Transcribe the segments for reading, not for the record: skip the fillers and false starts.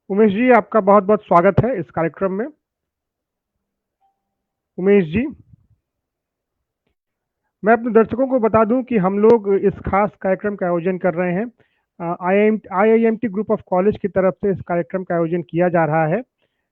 उमेश जी, आपका बहुत बहुत स्वागत है इस कार्यक्रम में। उमेश जी, मैं अपने दर्शकों को बता दूं कि हम लोग इस खास कार्यक्रम का आयोजन कर रहे हैं। आईआईएमटी ग्रुप ऑफ कॉलेज की तरफ से इस कार्यक्रम का आयोजन किया जा रहा है।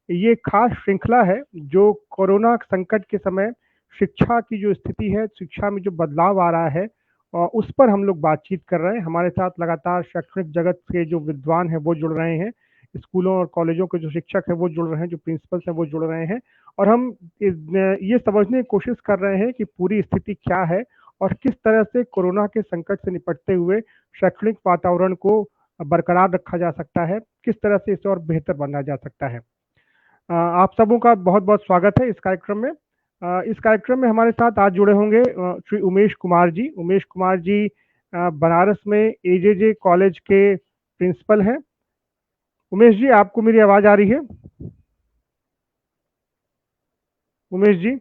ये खास श्रृंखला है जो कोरोना संकट के समय शिक्षा की जो स्थिति है, शिक्षा में जो बदलाव आ रहा है और उस पर हम लोग बातचीत कर रहे हैं। हमारे साथ लगातार शैक्षणिक जगत के जो विद्वान हैं वो जुड़ रहे हैं, स्कूलों और कॉलेजों के जो शिक्षक हैं वो जुड़ रहे हैं, जो प्रिंसिपल्स हैं वो जुड़ रहे हैं। और हम ये समझने की कोशिश कर रहे हैं कि पूरी स्थिति क्या है और किस तरह से कोरोना के संकट से निपटते हुए शैक्षणिक वातावरण को बरकरार रखा जा सकता है, किस तरह से इसे और बेहतर बनाया जा सकता है। आप सबों का बहुत बहुत स्वागत है इस कार्यक्रम में। इस कार्यक्रम में हमारे साथ आज जुड़े होंगे श्री उमेश कुमार जी। उमेश कुमार जी बनारस में एजेजे कॉलेज के प्रिंसिपल हैं। उमेश जी, आपको मेरी आवाज़ आ रही है? उमेश जी,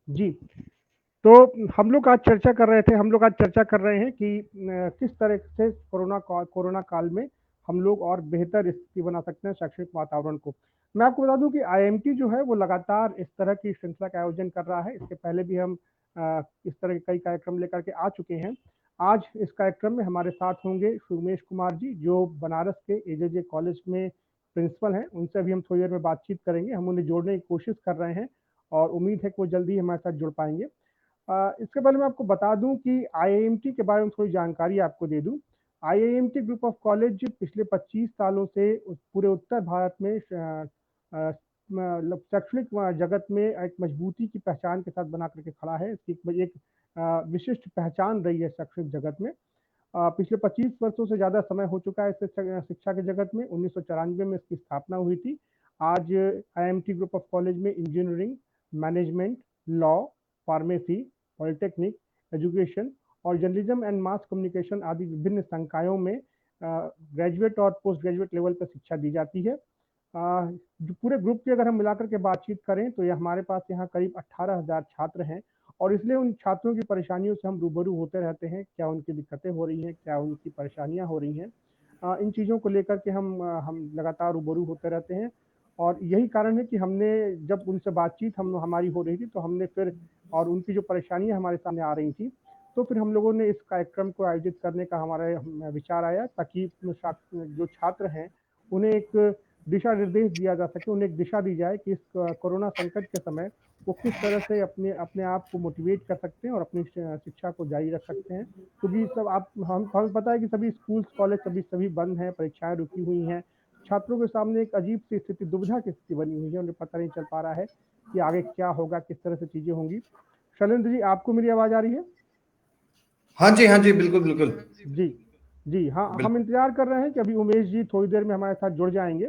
जी। तो हम लोग आज चर्चा कर रहे हैं कि किस तरह से कोरोना काल में हम लोग और बेहतर स्थिति बना सकते हैं शैक्षणिक वातावरण को। मैं आपको बता दूं कि आईएमटी जो है वो लगातार इस तरह की श्रृंखला का आयोजन कर रहा है। इसके पहले भी हम इस तरह के कई कार्यक्रम लेकर के आ चुके हैं। आज इस कार्यक्रम में हमारे साथ होंगे श्री उमेश कुमार जी, जो बनारस के एजेजे कॉलेज में प्रिंसिपल हैं। उनसे अभी हम थोड़ी देर में बातचीत करेंगे। हम उन्हें जोड़ने की कोशिश कर रहे हैं और उम्मीद है कि वो जल्दी ही हमारे साथ जुड़ पाएंगे। इसके पहले मैं आपको बता दूं कि आईआईएमटी के बारे में थोड़ी जानकारी आपको दे दूं। आईआईएमटी ग्रुप ऑफ कॉलेज पिछले 25 सालों से पूरे उत्तर भारत में मतलब शैक्षणिक जगत में एक मजबूती की पहचान के साथ बना करके खड़ा है। इसकी एक विशिष्ट पहचान रही है शैक्षणिक जगत में। पिछले 25 वर्षों से ज़्यादा समय हो चुका है इस शिक्षा के जगत में। 1994 में इसकी स्थापना हुई थी। आज आईआईएमटी ग्रुप ऑफ कॉलेज में engineering, management, law, pharmacy, polytechnic, education और जर्नलिज्म एंड मास कम्युनिकेशन आदि विभिन्न संकायों में ग्रेजुएट और पोस्ट ग्रेजुएट लेवल पर शिक्षा दी जाती है। जो पूरे ग्रुप की अगर हम मिलाकर के बातचीत करें तो ये हमारे पास यहाँ करीब 18,000 छात्र हैं और इसलिए उन छात्रों की परेशानियों से हम रूबरू होते रहते हैं। क्या उनकी दिक्कतें हो रही हैं, क्या उनकी परेशानियां हो रही हैं, इन चीज़ों को लेकर के हम लगातार रूबरू होते रहते हैं। और यही कारण है कि हमने जब उनसे बातचीत हम हमारी हो रही थी तो हमने फिर और उनकी जो परेशानियां हमारे सामने आ रही थी तो फिर हम लोगों ने इस कार्यक्रम को आयोजित करने का हमारा विचार आया, ताकि जो छात्र हैं उन्हें एक दिशा निर्देश दिया जा सके, उन्हें एक दिशा दी जाए कि इस कोरोना संकट के समय वो किस तरह से अपने अपने आप को मोटिवेट कर सकते हैं और अपनी शिक्षा को जारी रख सकते हैं। क्योंकि सब आप हम हमें पता है कि सभी स्कूल कॉलेज सभी सभी बंद हैं, परीक्षाएं रुकी हुई हैं। छात्रों के सामने एक अजीब सी स्थिति, दुविधा की स्थिति बनी हुई है। उन्हें पता नहीं चल पा रहा है कि आगे क्या होगा, किस तरह से चीजें होंगी। शैलेंद्र जी, आपको मेरी आवाज आ रही है? हाँ जी, बिल्कुल बिल्कुल जी, जी, हाँ, हम बिल्कुल। इंतज़ार कर रहे हैं कि अभी उमेश जी थोड़ी देर में हमारे साथ जुड़ जाएँगे।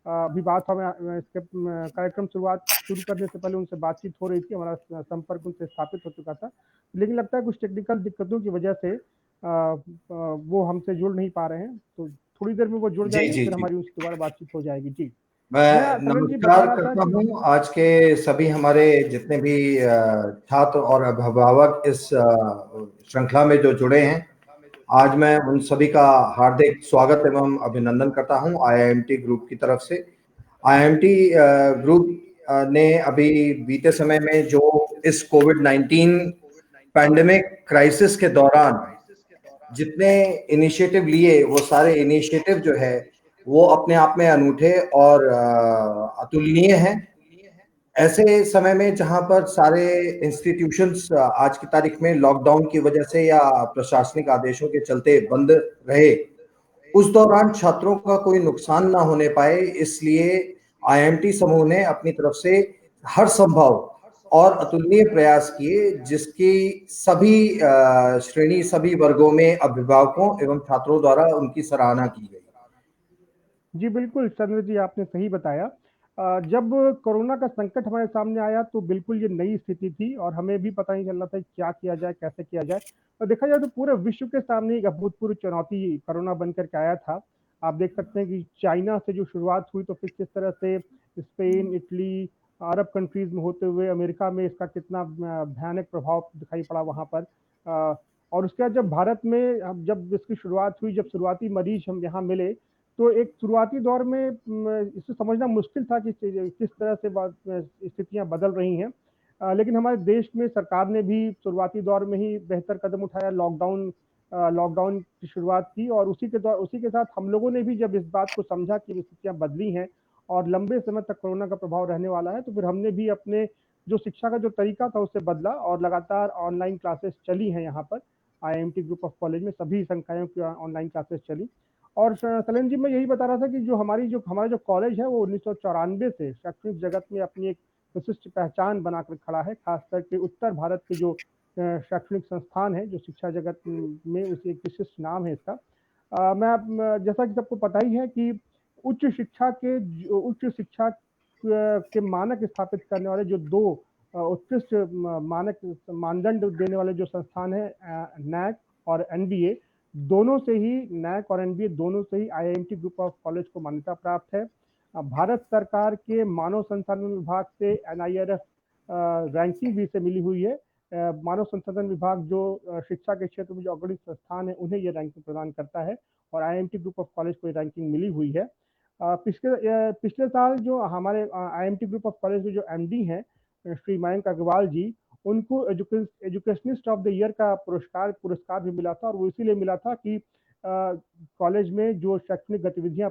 अभी बात हमें इसके कार्यक्रम शुरू करने से पहले उनसे बातचीत हो रही थी, हमारा संपर्क उनसे स्थापित हो चुका था। लेकिन लगता है कुछ टेक्निकल दिक्कतों की वजह से वो हमसे जुड़ नहीं पा रहे हैं, तो थोड़ी देर में वो जुड़ जी जाएँगे, जी फिर जी। हमारी उनसे दोबारा बातचीत हो जाएगी। जी, मैं मैं शैलेंद्र जी बता नमस्कार रहा था करता कि हूँ आज के सभी हमारे जितने भी छात्र और अभिभावक इस श्रृंखला में जो जुड़े हैं। आज मैं उन सभी का हार्दिक स्वागत एवं अभिनंदन करता हूँ आईआईएमटी ग्रुप की तरफ से। आईआईएमटी ग्रुप ने अभी बीते समय में जो इस कोविड-19 पैंडेमिक क्राइसिस के दौरान जितने इनिशिएटिव लिए, वो सारे इनिशिएटिव जो है वो अपने आप में अनूठे और अतुलनीय हैं। ऐसे समय में जहां पर सारे इंस्टीट्यूशंस आज की तारीख में लॉकडाउन की वजह से या प्रशासनिक आदेशों के चलते बंद रहे, उस दौरान छात्रों का कोई नुकसान ना होने पाए, इसलिए आईएमटी समूह ने अपनी तरफ से हर संभव और अतुलनीय प्रयास किए, जिसकी सभी श्रेणी, सभी वर्गों में अभिभावकों एवं छात्रों द्वारा उनकी सराहना की गई। जी बिल्कुल चंद्र जी, आपने सही बताया। जब कोरोना का संकट हमारे सामने आया तो बिल्कुल ये नई स्थिति थी और हमें भी पता नहीं चल रहा था कि क्या किया जाए, कैसे किया जाए। और देखा जाए तो पूरे विश्व के सामने एक अभूतपूर्व चुनौती कोरोना बनकर के आया था। आप देख सकते हैं कि चाइना से जो शुरुआत हुई तो फिर किस तरह से स्पेन, इटली, अरब कंट्रीज में होते हुए अमेरिका में इसका कितना भयानक प्रभाव दिखाई पड़ा वहां पर। और उसके बाद जब भारत में जब इसकी शुरुआत हुई, जब शुरुआती मरीज हम यहाँ मिले, तो एक शुरुआती दौर में इसे समझना मुश्किल था कि किस तरह से स्थितियां बदल रही हैं। लेकिन हमारे देश में सरकार ने भी शुरुआती दौर में ही बेहतर कदम उठाया, लॉकडाउन की शुरुआत की। और उसी के साथ हम लोगों ने भी जब इस बात को समझा कि स्थितियां बदली हैं और लंबे समय तक कोरोना का प्रभाव रहने वाला है, तो फिर हमने भी अपने जो शिक्षा का जो तरीका था उसे बदला और लगातार ऑनलाइन क्लासेस चली हैं। यहाँ पर आईएमटी ग्रुप ऑफ कॉलेज में सभी संकायों की ऑनलाइन क्लासेस चली। और सलेम जी, मैं यही बता रहा था कि हमारा जो कॉलेज है वो 1994 से शैक्षणिक जगत में अपनी एक विशिष्ट पहचान बनाकर खड़ा है। खास करके उत्तर भारत के जो शैक्षणिक संस्थान है, जो शिक्षा जगत में उसे एक विशिष्ट नाम है इसका। जैसा कि सबको पता ही है कि उच्च शिक्षा के मानक स्थापित करने वाले जो दो उत्कृष्ट मानक मानदंड देने वाले जो संस्थान है, नैक और एनबीए, दोनों से ही नैक और एनबीए दोनों से ही आईआईएमटी ग्रुप ऑफ कॉलेज को मान्यता प्राप्त है। भारत सरकार के मानव संसाधन विभाग से एनआईआरएफ रैंकिंग भी इसे मिली हुई है। मानव संसाधन विभाग जो शिक्षा के क्षेत्र में जो अग्रणी संस्थान है उन्हें यह रैंकिंग प्रदान करता है और आईआईएमटी ग्रुप ऑफ कॉलेज को ये रैंकिंग मिली हुई है। पिछले साल जो हमारे आईआईएमटी ग्रुप ऑफ कॉलेज के जो एमडी हैं श्री मयंक अग्रवाल जी, उनको एजुकेशनिस्ट ऑफ द ईयर का पुरस्कार भी मिला था। और वो इसीलिए मिला था कि कॉलेज में जो शैक्षणिक गतिविधियां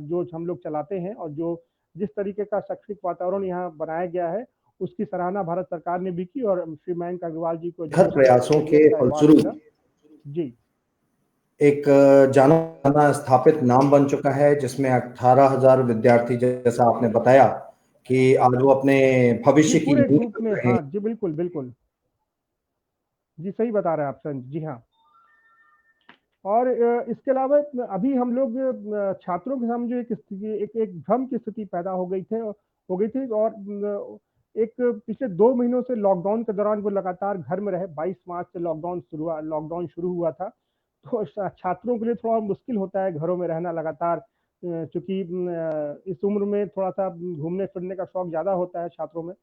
जो हम लोग चलाते हैं और जो जिस तरीके का शैक्षणिक वातावरण यहाँ बनाया गया है, उसकी सराहना भारत सरकार ने भी की और श्री मयंक अग्रवाल जी को प्रयासों के फलस्वरूप जी एक जाना माना स्थापित नाम बन चुका है, जिसमें 18,000 विद्यार्थी, जैसा आपने बताया कि आज वो अपने भविष्य की पूरे ग्रुप में। हाँ जी, बिल्कुल बिल्कुल जी, सही बता रहे हैं आप सर जी। हाँ, और इसके अलावा अभी हम लोग छात्रों के सामने जो एक स्थिति, एक भ्रम की स्थिति पैदा हो गई थी। और एक पिछले 2 महीनों से लॉकडाउन के दौरान वो लगातार घर में रहे। 22 मार्च से लॉकडाउन शुरू हुआ था। तो छात्रों के लिए थोड़ा मुश्किल होता है घरों में रहना लगातार, क्योंकि इस उम्र में थोड़ा सा घूमने फिरने का शौक ज्यादा होता है छात्रों में,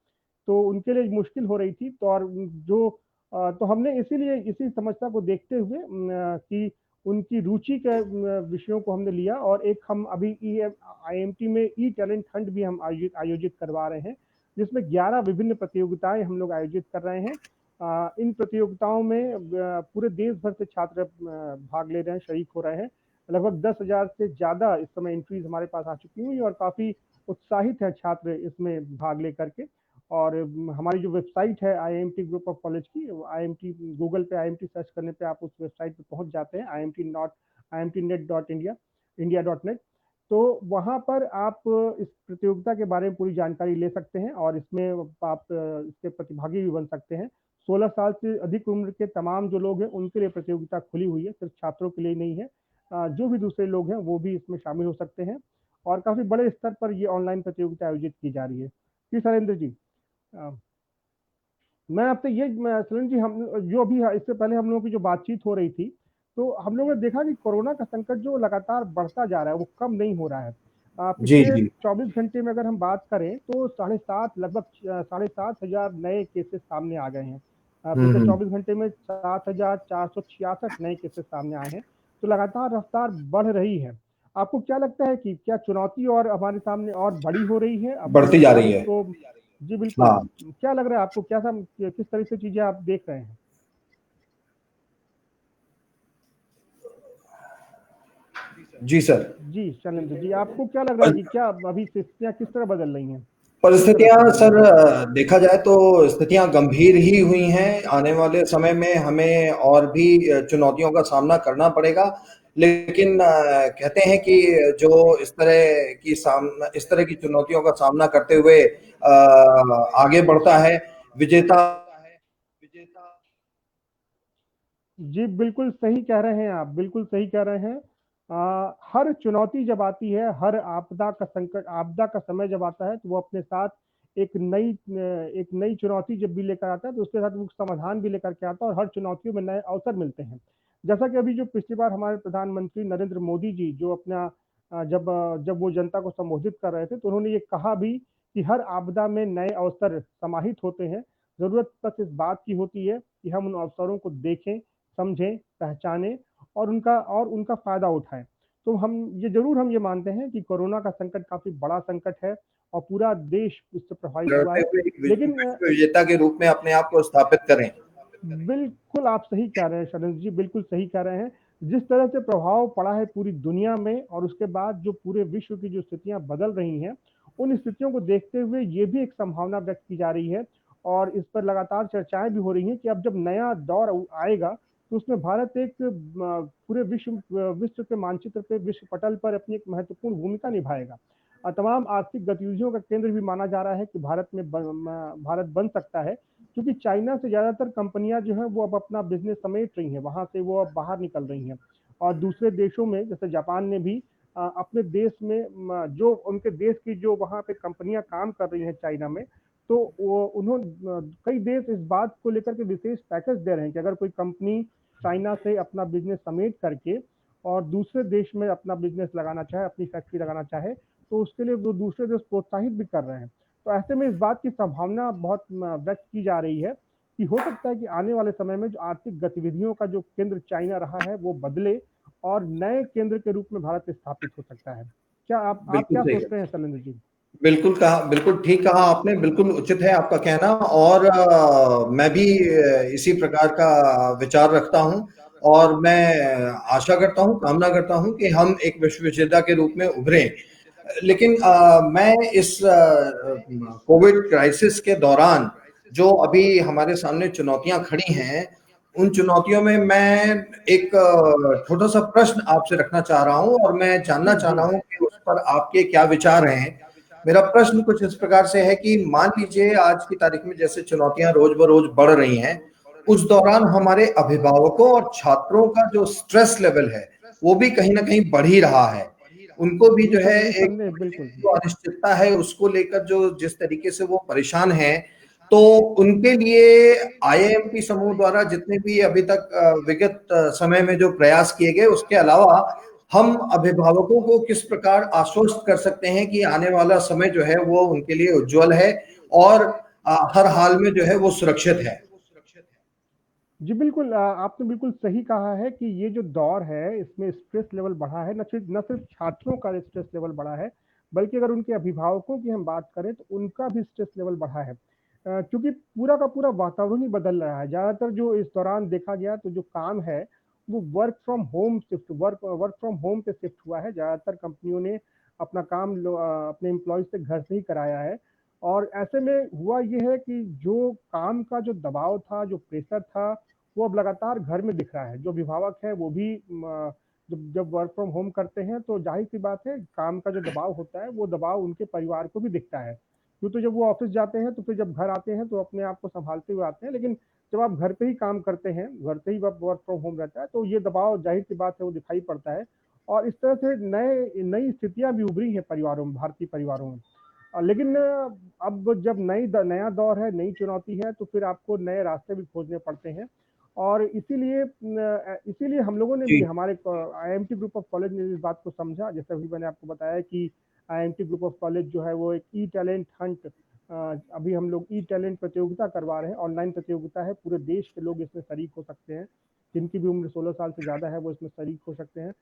तो उनके लिए मुश्किल हो रही थी। तो हमने इसीलिए इसी समस्या को देखते हुए कि उनकी रुचि के विषयों को हमने लिया और एक हम अभी आईएमटी में ई टैलेंट हंट भी हम आयोजित करवा रहे हैं, जिसमें 11 विभिन्न प्रतियोगिताएं हम लोग आयोजित कर रहे हैं। इन प्रतियोगिताओं में पूरे देश भर से छात्र भाग ले रहे हैं, शरीक हो रहे हैं। लगभग 10,000 से ज्यादा इस समय एंट्रीज हमारे पास आ चुकी हुई और काफी उत्साहित है छात्र इसमें भाग लेकर के। और हमारी जो वेबसाइट है आईएमटी ग्रुप ऑफ कॉलेज की, आईएमटी गूगल पे आईएमटी सर्च करने पे आप उस वेबसाइट पे पहुंच जाते हैं, imtnet.india.net। तो वहां पर आप इस प्रतियोगिता के बारे में पूरी जानकारी ले सकते हैं और इसमें आप इसके प्रतिभागी भी बन सकते हैं। 16 साल से अधिक उम्र के तमाम जो लोग हैं उनके लिए प्रतियोगिता खुली हुई है, सिर्फ छात्रों के लिए नहीं है। जो भी दूसरे लोग हैं वो भी इसमें शामिल हो सकते हैं और काफी बड़े स्तर पर ये ऑनलाइन प्रतियोगिता आयोजित की जा रही है। जी सरेंद्र जी, मैं आपसे ये सलन जी, हम जो अभी इससे पहले हम लोगों की जो बातचीत हो रही थी, तो हम लोगों ने देखा कि कोरोना का संकट जो लगातार बढ़ता जा रहा है वो कम नहीं हो रहा है। पिछले 24 घंटे में अगर हम बात करें तो लगभग 7,500 नए केसेस सामने आ गए हैं। पिछले 24 घंटे में 7,466 नए केसेस सामने आए हैं। तो लगातार रफ्तार बढ़ रही है। आपको क्या लगता है कि क्या चुनौती और हमारे सामने और बड़ी हो रही है, बढ़ती जा रही है? तो जी बिल्कुल। हाँ। क्या लग रहा है आपको, किस तरह से चीजें आप देख रहे हैं? जी सर। जी शैलेंद्र जी, आपको क्या लग रहा है कि क्या अभी स्थितियां किस तरह बदल रही हैं? परिस्थितियां सर, देखा जाए तो स्थितियां गंभीर ही हुई हैं। आने वाले समय में हमें और भी चुनौतियों का सामना करना पड़ेगा, लेकिन कहते हैं कि जो इस तरह की चुनौतियों का सामना करते हुए आगे बढ़ता है, विजेता। जी, बिल्कुल सही कह रहे हैं आप, बिल्कुल सही कह रहे हैं। हर चुनौती जब आती है, हर आपदा का समय जब आता है, तो वो अपने साथ एक नई चुनौती जब भी लेकर आता है, तो उसके साथ वो समाधान भी लेकर के आता है और हर चुनौतियों में नए अवसर मिलते हैं। जैसा कि अभी जो पिछली बार हमारे प्रधानमंत्री नरेंद्र मोदी जी जो जब वो जनता को संबोधित कर रहे थे, तो उन्होंने ये कहा भी कि हर आपदा में नए अवसर समाहित होते हैं। ज़रूरत बस इस बात की होती है कि हम उन अवसरों को देखें, समझें, पहचानें और उनका फ़ायदा उठाएँ। तो हम ये मानते हैं कि कोरोना का संकट काफ़ी बड़ा संकट है और पूरा देश उससे प्रभावित हुआ लड़ते है। हुए एक लेकिन विश्व विजेता के रूप में अपने आप को स्थापित करें। बिल्कुल आप सही कह रहे हैं शरण जी, बिल्कुल सही कह रहे हैं। जिस तरह से प्रभाव पड़ा है पूरी दुनिया में और उसके बाद जो पूरे विश्व की जो स्थितियाँ बदल रही हैं, उन स्थितियों को देखते हुए ये भी एक संभावना व्यक्त की जा रही है और इस पर लगातार चर्चाएँ भी हो रही हैं कि अब जब नया दौर आएगा, तो उसमें भारत पूरे विश्व के मानचित्र पे, विश्व पटल पर अपनी एक महत्वपूर्ण भूमिका निभाएगा। तमाम आर्थिक गतिविधियों का केंद्र भी माना जा रहा है कि भारत बन सकता है क्योंकि चाइना से ज़्यादातर कंपनियां जो हैं वो अब अपना बिजनेस समेट रही हैं, वहां से वो अब बाहर निकल रही हैं और दूसरे देशों में जैसे जापान ने भी अपने देश में जो उनके देश की जो वहाँ पे कंपनियां काम कर रही हैं चाइना में, तो वो उन्होंने कई देश इस बात को लेकर के विशेष पैकेज दे रहे हैं कि अगर कोई कंपनी चाइना से अपना बिजनेस समेट करके और दूसरे देश में अपना बिजनेस लगाना चाहे, अपनी फैक्ट्री लगाना चाहे, तो उसके लिए वो दूसरे देश प्रोत्साहित भी कर रहे हैं। तो ऐसे में इस बात की संभावना बहुत व्यक्त की जा रही है कि हो सकता है कि आने वाले समय में जो आर्थिक गतिविधियों का जो केंद्र चाइना रहा है वो बदले और नए केंद्र के रूप में भारत स्थापित हो सकता है। क्या आप बिल्कुल क्या सही। सोचते हैं शैलेंद्र जी? बिल्कुल कहा, बिल्कुल ठीक कहा आपने, बिल्कुल उचित है आपका कहना। और मैं भी इसी प्रकार का विचार रखता हूं और मैं आशा करता हूं, कामना करता हूं कि हम एक विश्व विजेता के रूप में उभरें। लेकिन मैं इस कोविड क्राइसिस के दौरान जो अभी हमारे सामने चुनौतियां खड़ी हैं, उन चुनौतियों में मैं एक छोटा सा प्रश्न आपसे रखना चाह रहा हूं और मैं जानना जी चाह जी। रहा हूं कि उस पर आपके क्या विचार हैं। मेरा प्रश्न कुछ इस प्रकार से है कि मान लीजिए आज की तारीख में जैसे चुनौतियां रोज बरोज बढ़ रही हैं, उस दौरान हमारे अभिभावकों और छात्रों का जो स्ट्रेस लेवल है वो भी कहीं ना कहीं बढ़ ही रहा है। उनको भी जो है एक निसंदेह बिल्कुल। जो अनिश्चितता है उसको लेकर जो जिस तरीके से वो परेशान हैं, तो उनके लिए आईआईएमटी समूह द्वारा जितने भी अभी तक विगत समय में जो प्रयास किए गए, उसके अलावा हम अभिभावकों को किस प्रकार आश्वस्त कर सकते हैं कि आने वाला समय जो है वो उनके लिए उज्जवल है और हर हाल में जो है वो सुरक्षित है। जी बिल्कुल, आपने बिल्कुल सही कहा है कि ये जो दौर है इसमें स्ट्रेस लेवल बढ़ा है, न सिर्फ छात्रों का स्ट्रेस लेवल बढ़ा है, बल्कि अगर उनके अभिभावकों की हम बात करें तो उनका भी स्ट्रेस लेवल बढ़ा है। क्योंकि पूरा का पूरा वातावरण ही बदल रहा है। ज़्यादातर जो इस दौरान देखा गया तो जो काम है वो वर्क फ्रॉम होम पे शिफ्ट हुआ है। ज़्यादातर कंपनियों ने अपना अपने एम्प्लॉयज से घर से ही कराया है और ऐसे में हुआ ये है कि जो काम का जो दबाव था, जो प्रेशर था, वो अब लगातार घर में दिख रहा है। जो अभिभावक है वो भी जब जब वर्क फ्रॉम होम करते हैं तो जाहिर सी बात है काम का जो दबाव होता है वो दबाव उनके परिवार को भी दिखता है। क्यों तो जब वो ऑफिस जाते हैं तो फिर जब घर आते हैं तो अपने आप को संभालते हुए आते हैं, लेकिन जब आप घर पे ही काम करते हैं, घर से ही वर्क फ्रॉम होम रहता है, तो ये दबाव जाहिर सी बात है वो दिखाई पड़ता है और इस तरह से नए नई स्थितियां भी उभरी हैं परिवारों में, भारतीय परिवारों में। लेकिन अब जब नया दौर है, नई चुनौती है, तो फिर आपको नए रास्ते भी खोजने पड़ते हैं और इसीलिए हम लोगों ने भी जी। हमारे आईएमटी ग्रुप ऑफ कॉलेज ने इस बात को समझा, जैसे अभी मैंने आपको बताया कि आईएमटी ग्रुप ऑफ कॉलेज जो है वो एक ई टैलेंट हंट, अभी हम लोग ई टैलेंट प्रतियोगिता करवा रहे हैं। ऑनलाइन प्रतियोगिता है, पूरे देश के लोग इसमें शरीक हो सकते हैं। जिनकी भी उम्र 16 साल से ज़्यादा है वो इसमें शरीक हो सकते हैं।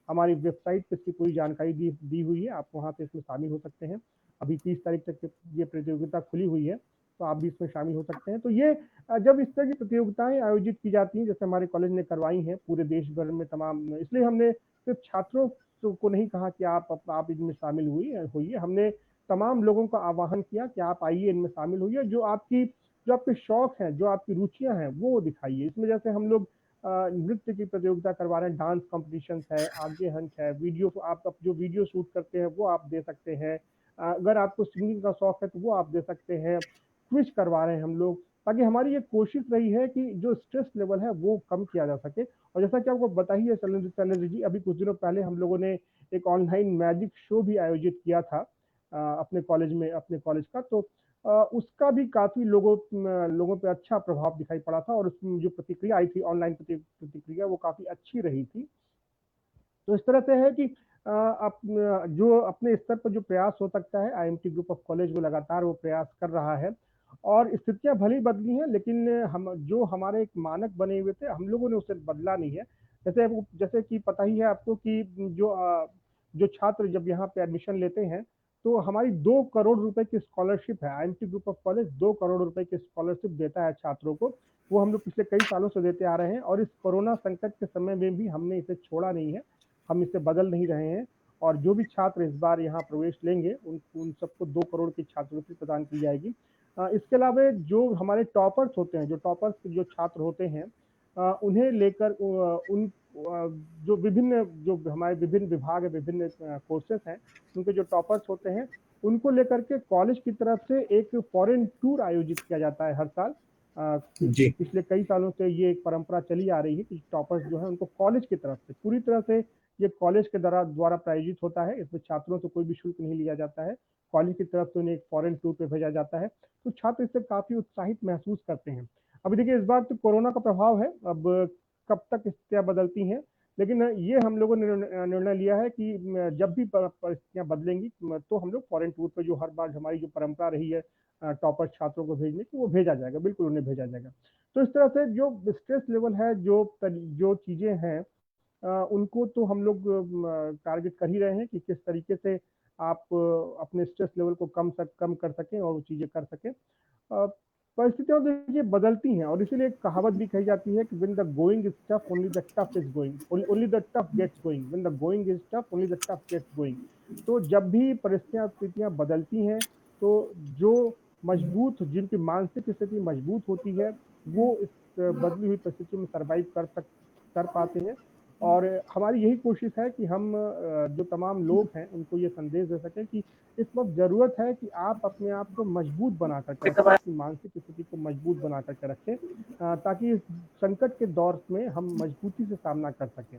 हमारी वेबसाइट पे इसकी पूरी जानकारी दी हुई है, आप वहाँ पे इसमें शामिल हो सकते हैं। अभी 30 तारीख तक ये प्रतियोगिता खुली हुई है, तो आप भी इसमें शामिल हो सकते हैं। तो ये जब इस तरह की प्रतियोगिताएं आयोजित की जाती हैं, जैसे हमारे कॉलेज ने करवाई हैं पूरे देश भर में तमाम, इसलिए हमने सिर्फ छात्रों को नहीं कहा कि आप इनमें शामिल होइए। हमने तमाम लोगों का आह्वान किया कि आप आइए, इनमें शामिल होइए। जो आपके शौक हैं, जो आपकी रुचियां हैं, वो दिखाइए। इसमें जैसे हम लोग नृत्य की प्रतियोगिता करवा रहे हैं, डांस कॉम्पिटिशन है, आगे हंस है, वीडियो आप जो वीडियो शूट करते हैं वो आप दे सकते हैं। अगर आपको सिंगिंग का शौक है तो वो आप दे सकते हैं। स्विच करवा रहे हैं हम लोग, ताकि हमारी ये कोशिश रही है कि जो स्ट्रेस लेवल है वो कम किया जा सके। और जैसा कि आपको पता ही है शैलेंद्र जी, अभी कुछ दिनों पहले हम लोगों ने एक ऑनलाइन मैजिक शो भी आयोजित किया था अपने कॉलेज में, अपने कॉलेज का। तो उसका भी काफी लोगों पे अच्छा प्रभाव दिखाई पड़ा था, और उसमें जो प्रतिक्रिया आई थी, ऑनलाइन प्रतिक्रिया, वो काफी अच्छी रही थी। तो इस तरह से है कि जो अपने स्तर पर जो प्रयास हो सकता है, आईएमटी ग्रुप ऑफ कॉलेज वो लगातार वो प्रयास कर रहा है। और स्थितियां भली बदली हैं, लेकिन हम जो हमारे एक मानक बने हुए थे, हम लोगों ने उसे बदला नहीं है। जैसे कि पता ही है आपको कि जो छात्र जब यहाँ पे एडमिशन लेते हैं, तो हमारी 2 करोड़ रुपए की स्कॉलरशिप है। IMT group of college 2 crore रुपए की स्कॉलरशिप देता है छात्रों को। वो हम लोग पिछले कई सालों से देते आ रहे हैं, और इस कोरोना संकट के समय में भी हमने इसे छोड़ा नहीं है, हम इसे बदल नहीं रहे हैं। और जो भी छात्र इस बार यहाँ प्रवेश लेंगे, उन सबको 2 करोड़ की छात्रवृत्ति प्रदान की जाएगी। इसके अलावा जो हमारे टॉपर्स होते हैं, जो छात्र होते हैं, उन्हें लेकर उन जो हमारे विभिन्न विभाग है, विभिन्न कोर्सेस हैं, उनके जो टॉपर्स होते हैं, उनको लेकर के कॉलेज की तरफ से एक फॉरेन टूर आयोजित किया जाता है हर साल। जी। पिछले कई सालों से ये एक परंपरा चली आ रही है कि टॉपर्स जो है उनको कॉलेज की तरफ से पूरी तरह से, ये कॉलेज के द्वारा प्रायोजित होता है। इसमें छात्रों से कोई भी शुल्क नहीं लिया जाता है। कॉलेज की तरफ से उन्हें एक फॉरेन टूर पे भेजा जाता है, तो छात्र इससे काफी उत्साहित महसूस करते हैं। अभी देखिए, इस बार तो कोरोना का प्रभाव है, अब कब तक स्थितियां बदलती हैं, लेकिन ये हम लोगों ने निर्णय लिया है कि जब भी परिस्थितियां बदलेंगी, तो हम लोग फॉरेन टूर पे, जो हर बार हमारी जो परंपरा रही है टॉपर छात्रों को भेजने की, वो भेजा जाएगा, बिल्कुल उन्हें भेजा जाएगा। तो इस तरह से जो स्ट्रेस लेवल है, जो चीजें हैं, उनको तो हम लोग टारगेट कर ही रहे हैं कि किस तरीके से आप अपने स्ट्रेस लेवल को कम कर सकें और वो चीज़ें कर सकें। परिस्थितियां देखिए बदलती हैं, और इसीलिए एक कहावत भी कही जाती है कि when the going is tough only the tough is going, only the tough gets going, when the going is tough only the tough gets going. तो जब भी परिस्थितियां बदलती हैं, तो जो जिनकी मानसिक स्थिति मजबूत होती है, वो इस बदली हुई परिस्थिति में सर्वाइव कर पाते हैं। और हमारी यही कोशिश है कि हम जो तमाम लोग हैं उनको ये संदेश दे सकें कि इस वक्त जरूरत है कि आप अपने आप को मजबूत बना करके रखें, अपनी मानसिक स्थिति को मजबूत बना करके रखें, ताकि इस संकट के दौर में हम मजबूती से सामना कर सकें।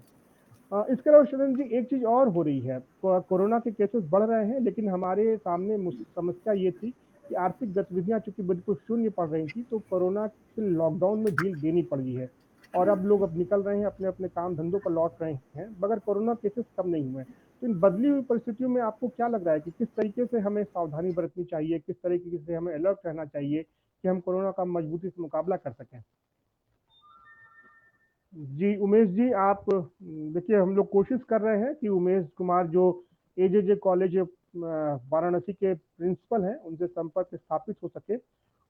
इसके अलावा शरण जी, एक चीज और हो रही है, कोरोना के केसेस बढ़ रहे हैं, लेकिन हमारे सामने समस्या ये थी कि आर्थिक गतिविधियां चूंकि बिल्कुल शून्य पड़ रही थी, तो कोरोना के लॉकडाउन में ढील देनी पड़ी है। और अब लोग निकल रहे हैं, अपने अपने काम धंधों पर लौट रहे हैं, मगर कोरोना केसेस कम नहीं हुए। तो इन बदली हुई परिस्थितियों में आपको क्या लग रहा है कि किस तरीके से हमें सावधानी बरतनी चाहिए, किस तरीके से हमें अलर्ट रहना चाहिए कि हम कोरोना का मजबूती से मुकाबला कर सकें? जी उमेश जी, आप देखिए, हम लोग कोशिश कर रहे हैं कि उमेश कुमार, जो एजेजे कॉलेज वाराणसी के प्रिंसिपल हैं, उनसे संपर्क स्थापित हो सके,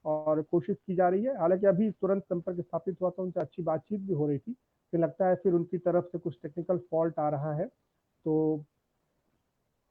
और कोशिश की जा रही है। हालांकि अभी तुरंत संपर्क स्थापित हुआ था, उनसे अच्छी बातचीत भी हो रही थी, फिर लगता है फिर उनकी तरफ से कुछ टेक्निकल फॉल्ट आ रहा है। तो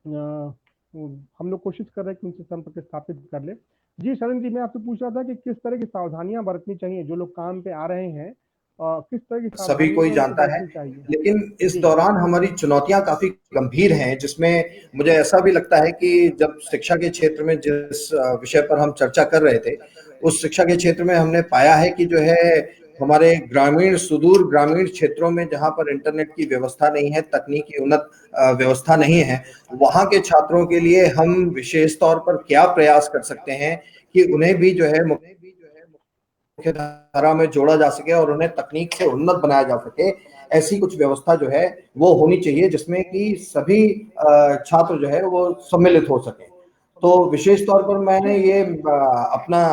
हम लोग कोशिश कर रहे हैं कि उनसे संपर्क स्थापित कर ले। जी शरण जी, मैं आपसे पूछ रहा था कि किस तरह की सावधानियां बरतनी चाहिए जो लोग काम पे आ रहे हैं, किस तरह की सभी सावधानियां कोई उनको जानता है, बरतनी चाहिए? लेकिन इस जी दौरान हमारी चुनौतियां काफी गंभीर हैं, जिसमें मुझे ऐसा भी लगता है कि जब शिक्षा के क्षेत्र में जिस विषय पर हम चर्चा कर रहे थे, उस शिक्षा के क्षेत्र में हमने पाया है कि जो है हमारे सुदूर ग्रामीण क्षेत्रों में जहां पर इंटरनेट की व्यवस्था नहीं है, तकनीकी उन्नत व्यवस्था नहीं है, वहां के छात्रों के लिए हम विशेष तौर पर क्या प्रयास कर सकते हैं कि उन्हें भी जो है मुख्य धारा में जोड़ा जा सके और उन्हें तकनीक से उन्नत बनाया जा सके। ऐसी कुछ व्यवस्था जो है वो होनी चाहिए, जिसमें कि सभी छात्र जो है वो सम्मिलित हो सके। तो विशेष तौर पर मैंने ये अपना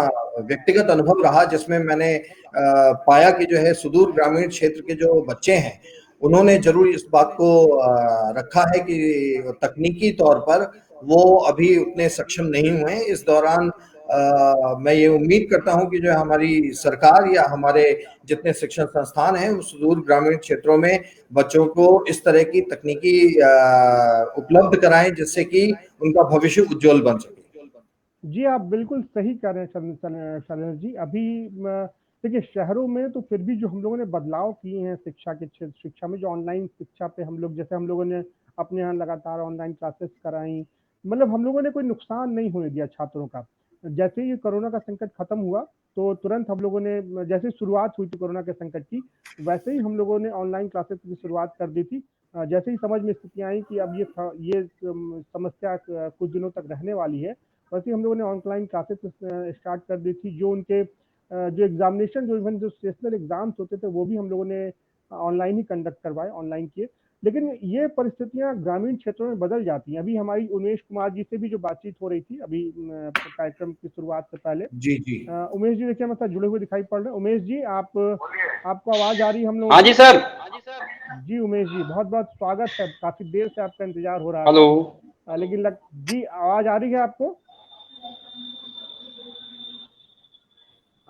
व्यक्तिगत अनुभव रहा, जिसमें मैंने पाया कि जो है सुदूर ग्रामीण क्षेत्र के जो बच्चे हैं, उन्होंने जरूर इस बात को रखा है कि तकनीकी तौर पर वो अभी उतने सक्षम नहीं हुए। इस दौरान मैं ये उम्मीद करता हूँ कि जो हमारी सरकार या हमारे जितने शिक्षण संस्थान हैं, वो सुदूर ग्रामीण क्षेत्रों में बच्चों को इस तरह की तकनीकी उपलब्ध कराएं, जिससे कि उनका भविष्य उज्जवल बन सके। जी, आप बिल्कुल सही कह रहे हैं शैलेंद्र जी। अभी देखिए, शहरों में तो फिर भी जो हम लोगों ने बदलाव किए हैं शिक्षा के क्षेत्र, शिक्षा में जो ऑनलाइन शिक्षा पे हम लोग, जैसे हम लोगों ने अपने यहाँ लगातार ऑनलाइन क्लासेस कराई, मतलब हम लोगों ने कोई नुकसान नहीं होने दिया छात्रों का। जैसे ही कोरोना का संकट खत्म हुआ तो तुरंत हम लोगों ने, जैसे शुरुआत हुई थी कोरोना के संकट की, वैसे ही हम लोगों ने ऑनलाइन क्लासेस की शुरुआत कर दी थी। जैसे ही समझ में स्थितियाँ आई कि अब ये समस्या कुछ दिनों तक रहने वाली है, वैसे ही हम लोगों ने ऑनलाइन क्लासेस स्टार्ट कर दी थी। जो उनके जो एग्जामिनेशन, जो इवन जो सेशनल एग्जाम्स होते थे, वो भी हम लोगों ने ऑनलाइन ही कंडक्ट करवाए, ऑनलाइन किए। लेकिन ये परिस्थितियां ग्रामीण क्षेत्रों में बदल जाती हैं। अभी हमारी उमेश कुमार जी से भी जो बातचीत हो रही थी अभी कार्यक्रम की शुरुआत से पहले, जी जी। उमेश जी देखिए हमारे साथ जुड़े हुए दिखाई पड़ रहे हैं। उमेश जी, आपको आवाज आ रही है हम लोगों हाँ की? जी सर। जी उमेश जी, बहुत बहुत स्वागत है। काफी देर से आपका इंतजार हो रहा हेलो। था, लेकिन जी आवाज आ रही है आपको?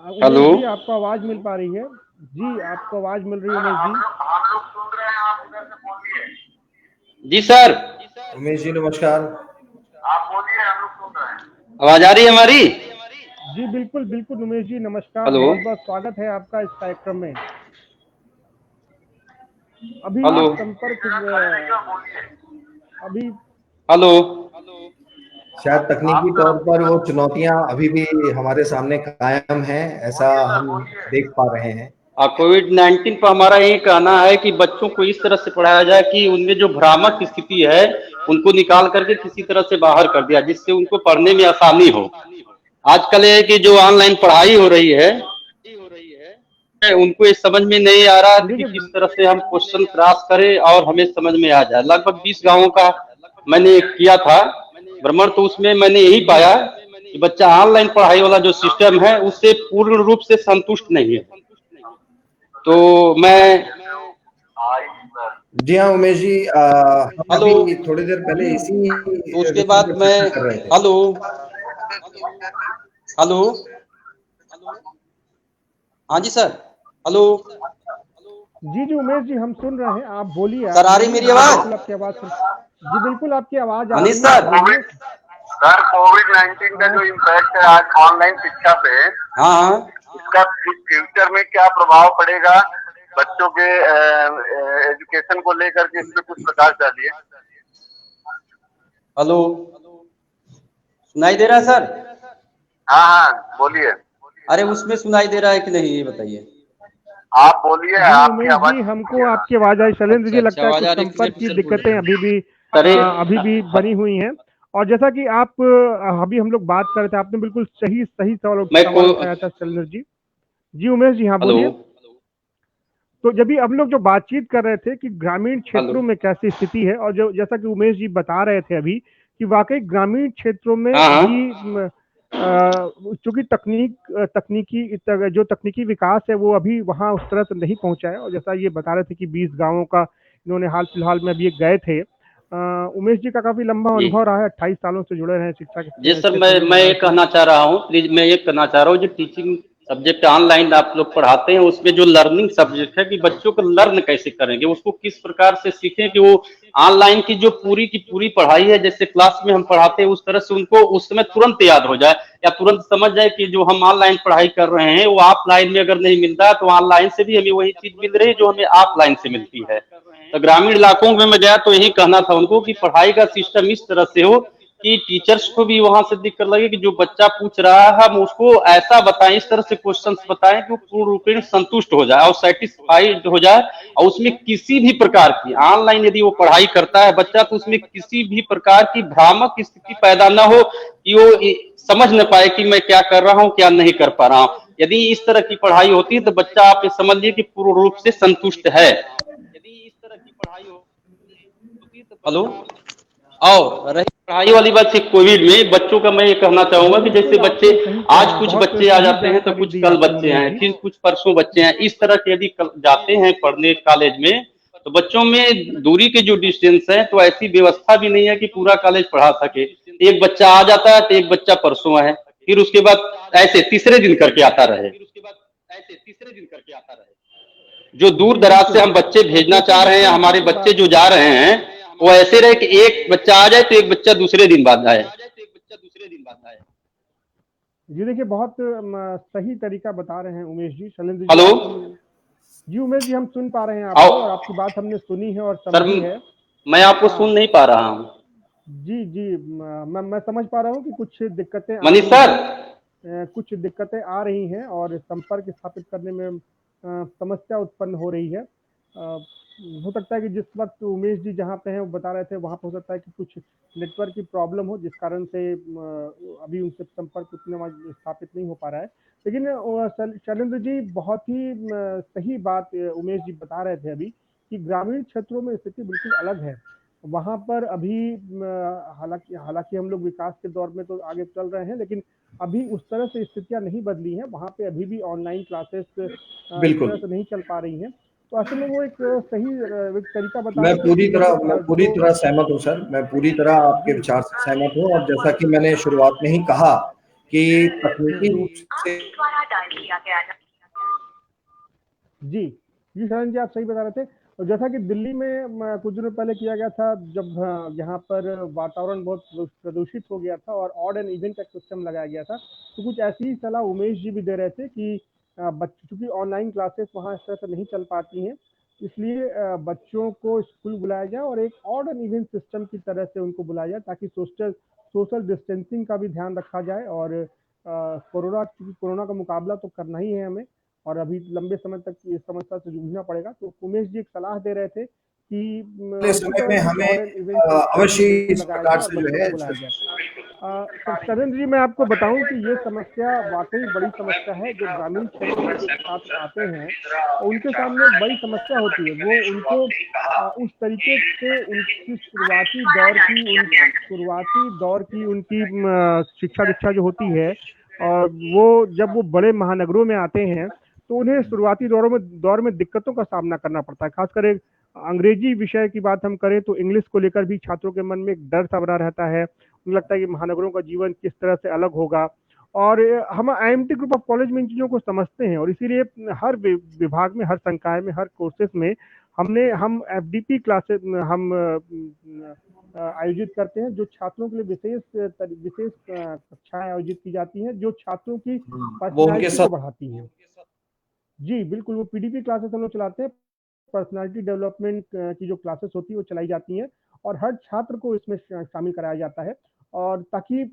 उमेश हेलो। जी, आपको आवाज मिल पा रही है? जी आपको आवाज मिल रही है उमेश जी? हम लोग सुन रहे हैं, आप उधर से बोलिए। जी सर। उमेश जी नमस्कार। आप बोलिए, हम लोग सुन रहे हैं। आवाज आ रही है हमारी? जी बिल्कुल बिल्कुल उमेश जी, नमस्कार, हेलो। बहुत बहुत स्वागत है आपका इस कार्यक्रम में। अभी हेलो। संपर्क खड़े रहिए और बोलिए। अभी हेलो। शायद तकनीकी तौर पर वो चुनौतियां अभी भी हमारे सामने कायम हैं, ऐसा बोलिए सर, हम बोलिए। देख पा रहे हैं। कोविड-19 पर हमारा यही कहना है कि बच्चों को इस तरह से पढ़ाया जाए कि उनमें जो भ्रामक स्थिति है उनको निकाल करके किसी तरह से बाहर कर दिया, जिससे उनको पढ़ने में आसानी हो। आजकल ये कि जो ऑनलाइन पढ़ाई हो रही है उनको ये समझ में नहीं आ रहा कि किस तरह से हम क्वेश्चन क्रॉस करें और हमें समझ में आ जाए। लगभग 20 गांवों का मैंने किया था भ्रमण, तो उसमें मैंने यही पाया कि बच्चा ऑनलाइन पढ़ाई वाला जो सिस्टम है उससे पूर्ण रूप से संतुष्ट नहीं है। तो मैं जी हाँ उमेश जी, हम हेलो। अभी थोड़ी देर पहले इसी तो उसके विषय बाद पर मैं चर्चा कर रहे थे। Hello hello. हाँ जी सर। हेलो। जी जी उमेश जी, हम सुन रहे हैं, आप बोलिए, सर आप आ रही बोलिए। मेरी हाँ आवाज? बिल्कुल आपकी आवाज जी बिल्कुल आपकी आवाज आ मनीष रही है, आप सर। बोलिए। सर, कोविड-19 का जो इम्पैक्ट है आज ऑनलाइन शिक्षा पे, हाँ। इसका फ्यूचर में क्या प्रभाव पड़ेगा बच्चों के एजुकेशन को लेकर के, इस पे कुछ प्रकाश डालिए। हेलो। सुनाई दे रहा है सर? हाँ हाँ बोलिए। अरे उसमें सुनाई दे रहा है कि नहीं ये बताइए। आप बोलिए, जी आपकी उमेश आवाज जी, हमको आपकी आवाज आई। शैलेंद्र अच्छा जी, अच्छा, लगता है आवाज कुछ आ रही है, संपर्क फिर की से बोल दिक्कतें रहे अभी भी अरे बनी हुई हैं। और जैसा कि आप अभी हम लोग बात कर रहे थे, आपने बिल्कुल सही सही सवाल मैं को सवाल उठाया था शैलेंद्र जी। जी उमेश जी, हाँ हेलो बोलिए। तो जब भी हम लोग जो बातचीत कर रहे थे कि ग्रामीण हेलो। क्षेत्रों में कैसी स्थिति है, और जो जैसा कि उमेश जी बता रहे थे अभी कि वाकई ग्रामीण क्षेत्रों में हाँ हाँ। भी चूंकि जो तकनीकी विकास है वो अभी वहाँ उस तरह से नहीं पहुंचा है। और जैसा ये बता रहे थे कि 20 गांवों का इन्होंने हाल फिलहाल में अभी एक गए थे। उमेश जी का काफी लंबा जी अनुभव रहा है, 28 सालों से जुड़े रहे हैं शिक्षा जी के सर, क्षेत्र में, मैं ये हालांकि। कहना चाह रहा हूँ, प्लीज मैं ये कहना चाह रहा हूँ, जो टीचिंग सब्जेक्ट ऑनलाइन आप लोग पढ़ाते हैं उसमें जो लर्निंग सब्जेक्ट है कि बच्चों को लर्न कैसे करेंगे, उसको किस प्रकार से सीखें कि वो ऑनलाइन की पूरी पढ़ाई है जैसे क्लास में हम पढ़ाते हैं उस तरह से उनको उस समय तुरंत याद हो जाए या तुरंत समझ जाए कि जो हम ऑनलाइन पढ़ाई कर रहे हैं वो ऑफलाइन में अगर नहीं मिलता तो ऑनलाइन से भी हमें वही चीज मिल रही है जो हमें ऑफलाइन से मिलती है। तो ग्रामीण इलाकों में मैं गया तो यही कहना था उनको कि पढ़ाई का सिस्टम इस तरह से हो कि टीचर्स को भी वहां से दिक्कत लगे कि जो बच्चा पूछ रहा है हम उसको ऐसा बताएं, इस तरह से क्वेश्चंस बताएं कि वो पूर्ण रूप से संतुष्ट हो जाए और सेटिस्फाइड हो जाए। और उसमें किसी भी प्रकार की ऑनलाइन यदि वो पढ़ाई करता है बच्चा तो उसमें किसी भी प्रकार की भ्रामक स्थिति पैदा न हो कि वो समझ न पाए कि मैं क्या कर रहा हूँ क्या नहीं कर पा रहा हूँ। यदि इस तरह की पढ़ाई होती है तो बच्चा आप ये समझ लीजिए कि पूर्ण रूप से संतुष्ट है। यदि इस तरह की पढ़ाई होती है तो हेलो। और रही पढ़ाई वाली बात थी कोविड में, बच्चों का मैं ये कहना चाहूंगा कि जैसे बिल्कुल बच्चे आपने सही कहा, आज कुछ बहुत बच्चे आ सही जाते हैं तो जानकारी कुछ दी कल आपने बच्चे उमेश हैं, जी। फिर कुछ परसों बच्चे हैं, इस तरह के यदि जाते हैं पढ़ने कॉलेज में तो बच्चों में दूरी के जो डिस्टेंस है तो ऐसी व्यवस्था भी नहीं है कि पूरा कॉलेज पढ़ा सके। एक बच्चा आ जाता है तो एक बच्चा परसों है, फिर उसके बाद ऐसे तीसरे दिन करके आता रहे। जो दूर जी दराज से बिल्कुल। हम बच्चे भेजना बिल्कुल चाह रहे हैं, बिल्कुल हमारे आपकी बच्चे बात। जो जा रहे हैं वो ऐसे रहे कि एक बच्चा आ जाए तो एक बच्चा दूसरे दिन बाद आए। जी देखिए, बहुत सही तरीका बता रहे हैं उमेश जी। शैलेंद्र जी, हेलो। आप जी उमेश जी, हम सुन पा रहे हैं आओ आपको, और आपकी बात हमने सुनी है और सर, समझी है। मैं आपको हाँ सुन नहीं पा रहा हूँ। जी, जी। मैं समझ पा रहा हूँ कि कुछ दिक्कतें आ मनीष रही सर। हैं, कुछ दिक्कतें आ रही हैं और संपर्क स्थापित करने में समस्या उत्पन्न हो रही है। हो सकता है कि जिस वक़्त उमेश जी जहाँ पे हैं वो बता रहे थे, वहाँ पे हो सकता है कि कुछ नेटवर्क की प्रॉब्लम हो, जिस कारण से अभी उनसे संपर्क उतना स्थापित नहीं हो पा रहा है। लेकिन शैलेंद्र जी बहुत ही सही बात उमेश जी बता रहे थे अभी कि ग्रामीण क्षेत्रों में स्थिति बिल्कुल अलग है। वहाँ पर अभी हालाँकि हालाँकि हम लोग विकास के दौर में तो आगे चल रहे हैं, लेकिन अभी उस तरह से स्थितियाँ नहीं बदली हैं। वहाँ पे अभी भी ऑनलाइन क्लासेस इस तरह बिल्कुल। से नहीं चल पा रही हैं। तो ऐसे में वो एक सही एक तरीका बता रहे थे कि मैं जैसे पूरी जो तरह सहमत हूँ सर, मैं पूरी तरह आपके जी, विचार से सहमत हूँ। और जैसा कि मैंने शुरुआत में ही कहा कि तकनीकी हुँ। रूप से जी, जी शरण जी आप सही बता रहे थे। और जैसा कि दिल्ली में कुछ दिनों पहले किया गया था जब यहाँ पर वातावरण बहुत प्रदूषित हो गया था और ऑड एंड इवन का सिस्टम लगाया गया था, तो कुछ ऐसी ही सलाह उमेश जी भी दे रहे थे कि बच्चों चूँकि ऑनलाइन क्लासेस वहाँ इस तरह से नहीं चल पाती हैं, इसलिए बच्चों को स्कूल बुलाया जाए और एक ऑड एंड इवन सिस्टम की तरह से उनको बुलाया जाए ताकि सोशल सोशल डिस्टेंसिंग का भी ध्यान रखा जाए और कोरोना चूँकि कोरोना का मुकाबला तो करना ही है हमें और अभी लंबे समय तक इस समस्या से जूझना पड़ेगा। तो उमेश जी एक सलाह दे रहे थे कि अगले उसी समय तरह में से कुछ हमें ऑड एंड इवेंट सिस्टम अवश्य ही बिल्कुल इस लगाया प्रकार जाए और से जो बच्चों को है बुलाया जाए। शैलेंद्र जी मैं आपको बताऊं कि ये समस्या वाकई बड़ी समस्या है। जो ग्रामीण क्षेत्रों में जो छात्र आते हैं, उनके सामने एक बड़ी समस्या होती है। वो उनको उस तरीके से उनकी शुरुआती दौर की उनकी शिक्षा दीक्षा जो होती है और वो जब वो बड़े महानगरों में आते हैं, तो उन्हें शुरुआती दौर में दिक्कतों का सामना करना पड़ता है। खासकर एक अंग्रेजी विषय की बात हम करें तो इंग्लिश को लेकर भी छात्रों के मन में एक डर सा बना रहता है। उन्हें लगता है कि महानगरों का जीवन किस तरह से अलग होगा और हम आईएमटी ग्रुप ऑफ कॉलेज में इन चीज़ों को समझते हैं और इसीलिए हर विभाग में, हर संकाय में, हर कोर्सेज में हम एफडीपी क्लासेस हम आयोजित करते हैं जो छात्रों के लिए विशेष कक्षाएं आयोजित की जाती हैं जो छात्रों की वो उनके पर्सनालिटी साथ को बढ़ाती हैं। जी बिल्कुल, वो पीडीपी क्लासेस हम लोग चलाते हैं। पर्सनालिटी डेवलपमेंट की जो क्लासेस होती है वो चलाई जाती हैं और हर छात्र को इसमें शामिल कराया जाता है और ताकि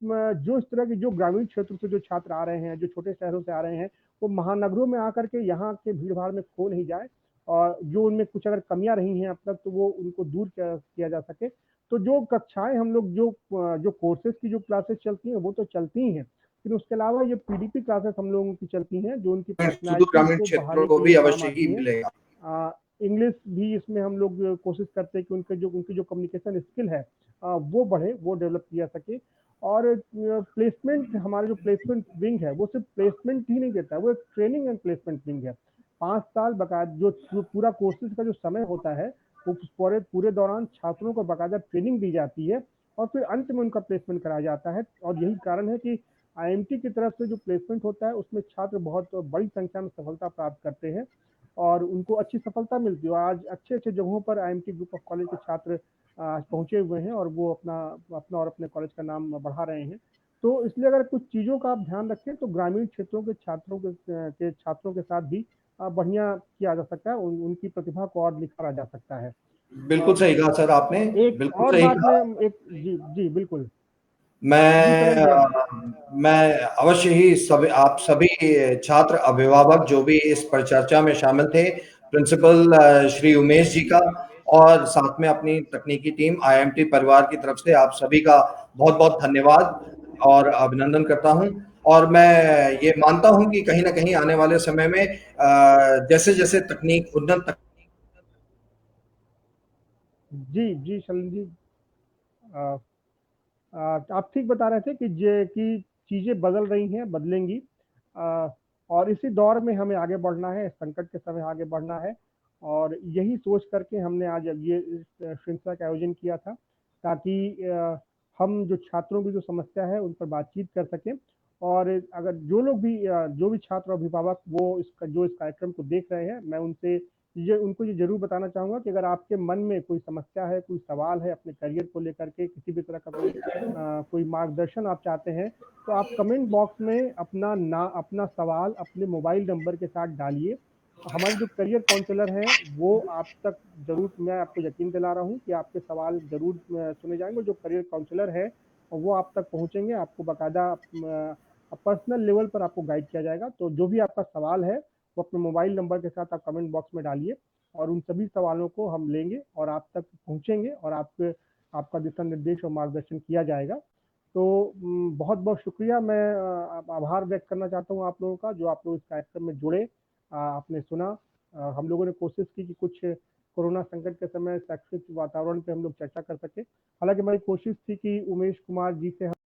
जो इस तरह के जो ग्रामीण क्षेत्र से जो छात्र आ रहे हैं, जो छोटे शहरों से आ रहे हैं, वो महानगरों में आकर के यहाँ के भीड़ भाड़ में खो नहीं जाए और जो उनमें कुछ अगर कमियां रही हैं अब तक तो वो उनको दूर किया जा सके। तो जो कक्षाएं हम लोग जो कोर्सेज की जो क्लासेस चलती हैं वो तो चलती ही हैं, लेकिन उसके अलावा ये पीडीपी क्लासेस हम लोगों की चलती हैं जो उनकी सुदूर पर्सनालिटी ग्रामीण को क्षेत्रों बढ़ाने को के भी लिए काम अवश्य ही आती हैं। मिलेगा। इंग्लिश भी इसमें हम लोग कोशिश करते हैं कि उनकी जो कम्युनिकेशन स्किल है वो बढ़े, वो डेवलप किया सके और प्लेसमेंट हमारा जो प्लेसमेंट विंग है वो सिर्फ प्लेसमेंट ही नहीं देता है, वो एक ट्रेनिंग एंड प्लेसमेंट विंग है। 5 साल बकायदा जो पूरा कोर्सेज का जो समय होता है वो पूरे पूरे दौरान छात्रों को बकायदा ट्रेनिंग दी जाती है और फिर अंत में उनका प्लेसमेंट कराया जाता है और यही कारण है कि आईएमटी की तरफ से जो प्लेसमेंट होता है उसमें छात्र बहुत बड़ी संख्या में सफलता प्राप्त करते हैं और उनको अच्छी सफलता मिलती है। आज अच्छे अच्छे जगहों पर आईएमटी ग्रुप ऑफ कॉलेज के छात्र आज पहुंचे हुए हैं और वो अपना अपना और अपने कॉलेज का नाम बढ़ा रहे हैं। तो इसलिए अगर कुछ चीज़ों का आप ध्यान रखें तो ग्रामीण क्षेत्रों के छात्रों के साथ भी बढ़िया किया जा सकता है, उनकी प्रतिभा को और निखारा जा सकता है। बिल्कुल सही कहा सर आपने, एक बिल्कुल और सही बात कहा। में एक जी जी बिल्कुल जी मैं शरण जी आप मैं अवश्य ही सभी आप सभी छात्र अभिभावक जो भी इस परिचर्चा में शामिल थे, प्रिंसिपल श्री उमेश जी का और साथ में अपनी तकनीकी टीम आईएमटी परिवार की तरफ से आप सभी का बहुत बहुत धन्यवाद और अभिनंदन करता हूं। और मैं ये मानता हूं कि कहीं ना कहीं आने वाले समय में जैसे जैसे तकनीक उन्नत जी जी शरण जी अ, आप ठीक बता रहे थे कि चीज़ें बदल रही हैं, बदलेंगी अ, और इसी दौर में हमें आगे बढ़ना है, संकट के समय आगे बढ़ना है और यही सोच करके हमने आज अब ये इस श्रृंखला का आयोजन किया था ताकि हम जो छात्रों की जो समस्या है उन पर बातचीत कर सकें और अगर जो भी छात्र और अभिभावक वो इस कार्यक्रम को देख रहे हैं, मैं उनसे ये उनको ये ज़रूर बताना चाहूँगा कि अगर आपके मन में कोई समस्या है, कोई सवाल है अपने करियर को लेकर के, किसी भी तरह का कोई मार्गदर्शन आप चाहते हैं, तो आप कमेंट बॉक्स में अपना सवाल अपने मोबाइल नंबर के साथ डालिए हमारे जो करियर काउंसलर हैं वो आप तक जरूर, मैं आपको यकीन दिला रहा हूँ कि आपके सवाल जरूर सुने जाएंगे। जो करियर काउंसलर है वो आप तक पहुंचेंगे, आपको बाकायदा पर्सनल लेवल पर आपको गाइड किया जाएगा। तो जो भी आपका सवाल है वो अपने मोबाइल नंबर के साथ आप कमेंट बॉक्स में डालिए और उन सभी सवालों को हम लेंगे और आप तक पहुंचेंगे और आपका दिशा निर्देश और मार्गदर्शन किया जाएगा। तो बहुत बहुत शुक्रिया। मैं आभार व्यक्त करना चाहता हूँ आप लोगों का, जो आप लोग इस कार्यक्रम में जुड़े, आपने सुना। हम लोगों ने कोशिश की कि कुछ कोरोना संकट के समय शैक्षिक वातावरण पे हम लोग चर्चा कर सके। हालांकि हमारी कोशिश थी कि उमेश कुमार जी से